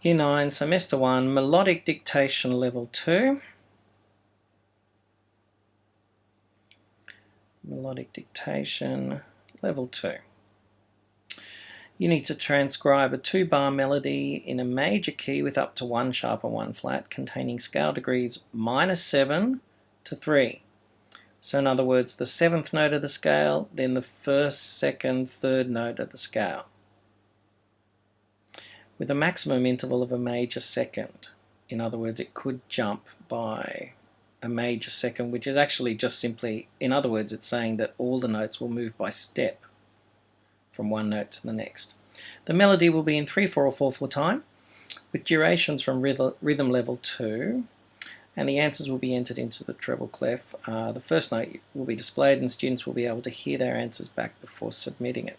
Year 9, Semester 1, Melodic Dictation Level 2. Melodic Dictation Level 2. You need to transcribe a 2-bar melody in a major key with up to 1 sharp and 1 flat, containing scale degrees -7 to 3. So in other words, the 7th note of the scale, then the 1st, 2nd, 3rd note of the scale, with a maximum interval of a major second. In other words, it could jump by a major second, which is actually just simply, in other words, it's saying that all the notes will move by step from one note to the next. The melody will be in 3/4 or 4/4 time, with durations from rhythm level 2, and the answers will be entered into the treble clef. The first note will be displayed, and students will be able to hear their answers back before submitting it.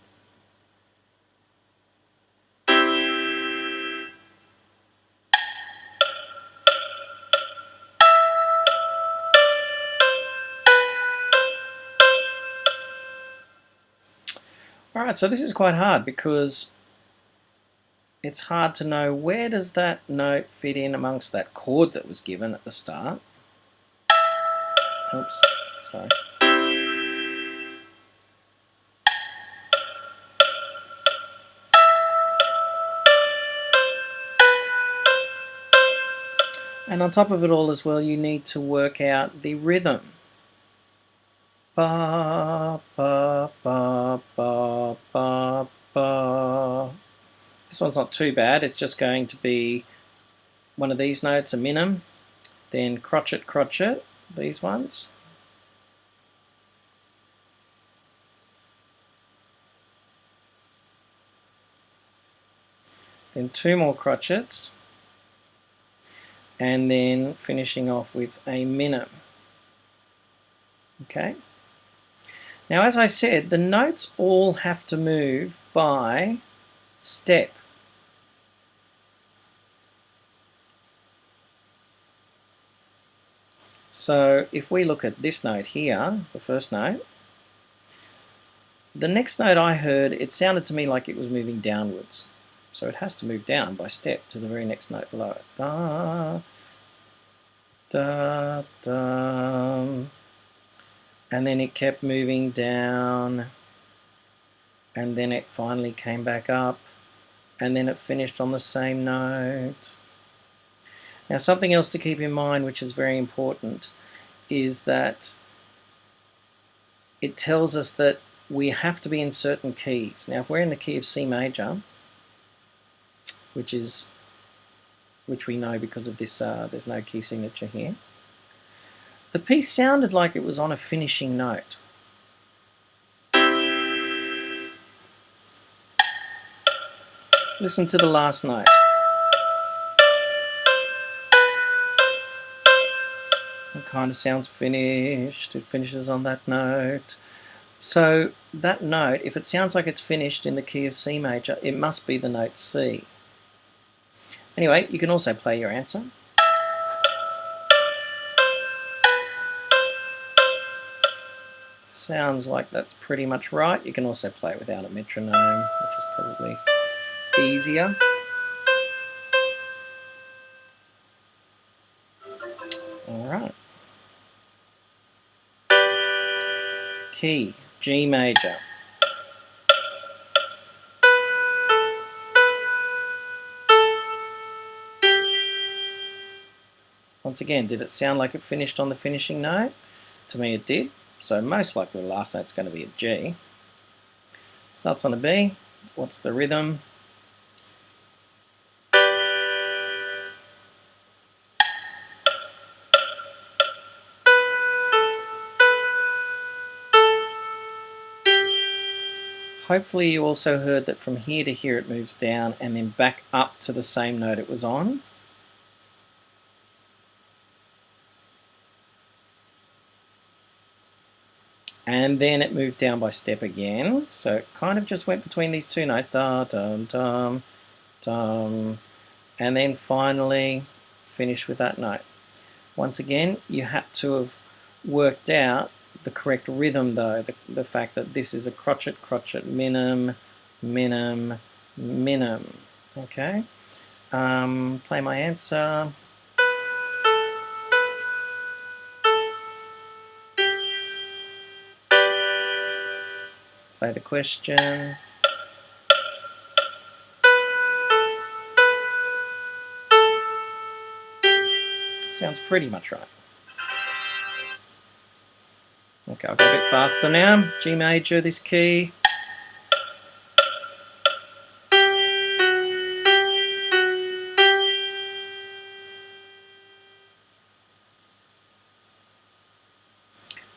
Alright, so this is quite hard because it's hard to know where does that note fit in amongst that chord that was given at the start. Oops, sorry. And on top of it all as well, you need to work out the rhythm. Ba, ba, ba, ba, ba, ba. This one's not too bad. It's just going to be one of these notes, a minim, then crotchet, crotchet, these ones. Then 2 more crotchets, and then finishing off with a minim. Okay. Now, as I said, the notes all have to move by step. So if we look at this note here, the first note, the next note I heard, it sounded to me like it was moving downwards. So it has to move down by step to the very next note below it. Da, da, da. And then it kept moving down, and then it finally came back up, and then it finished on the same note. Now, something else to keep in mind, which is very important, is that it tells us that we have to be in certain keys. Now, if we're in the key of C major, which we know because of this, there's no key signature here, the piece sounded like it was on a finishing note. Listen to the last note. It kind of sounds finished. It finishes on that note. So that note, if it sounds like it's finished in the key of C major, it must be the note C. Anyway, you can also play your answer. Sounds like that's pretty much right. You can also play it without a metronome, which is probably easier. Alright. Key, G major. Once again, did it sound like it finished on the finishing note? To me it did. So most likely the last note's going to be a G. Starts on a B. What's the rhythm? Hopefully you also heard that from here to here it moves down and then back up to the same note it was on. And then it moved down by step again, so it kind of just went between these two notes, da, dum, dum, dum, and then finally finished with that note. Once again, you had to have worked out the correct rhythm though, the fact that this is a crotchet, crotchet, minim, minim, minim, okay? Play my answer. Play the question. Sounds pretty much right. Okay, I'll go a bit faster now. G major, this key.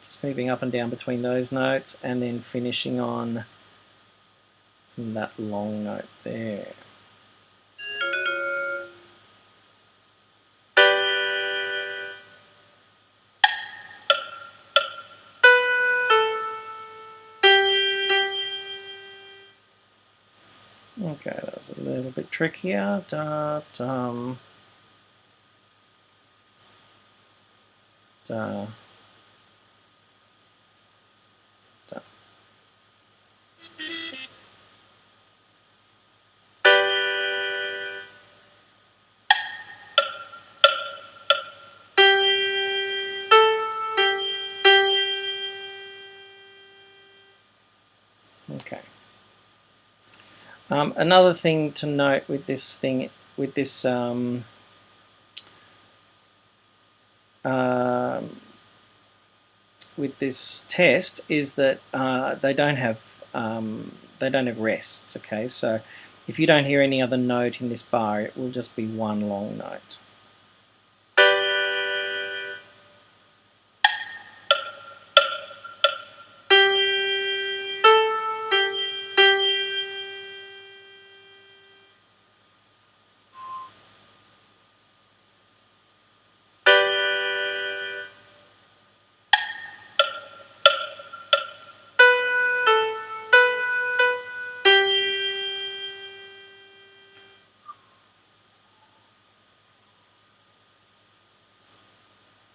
Just moving up and down between those notes and then finishing on that long note there. Okay, that was a little bit trickier. Da, dum, da, da. Okay. Another thing to note with this thing, with this test, is that they don't have rests. Okay, so if you don't hear any other note in this bar, it will just be one long note.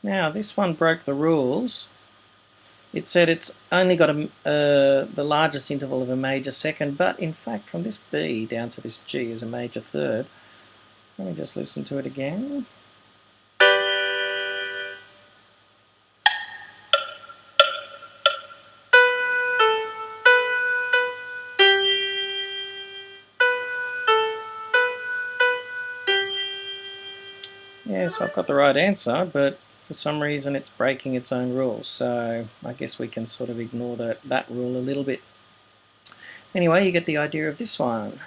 Now this one broke the rules. It said it's only got the largest interval of a major second, but in fact from this B down to this G is a major third. Let me just listen to it again. Yes, I've got the right answer, but for some reason it's breaking its own rules, so I guess we can sort of ignore that rule a little bit. Anyway, you get the idea of this one.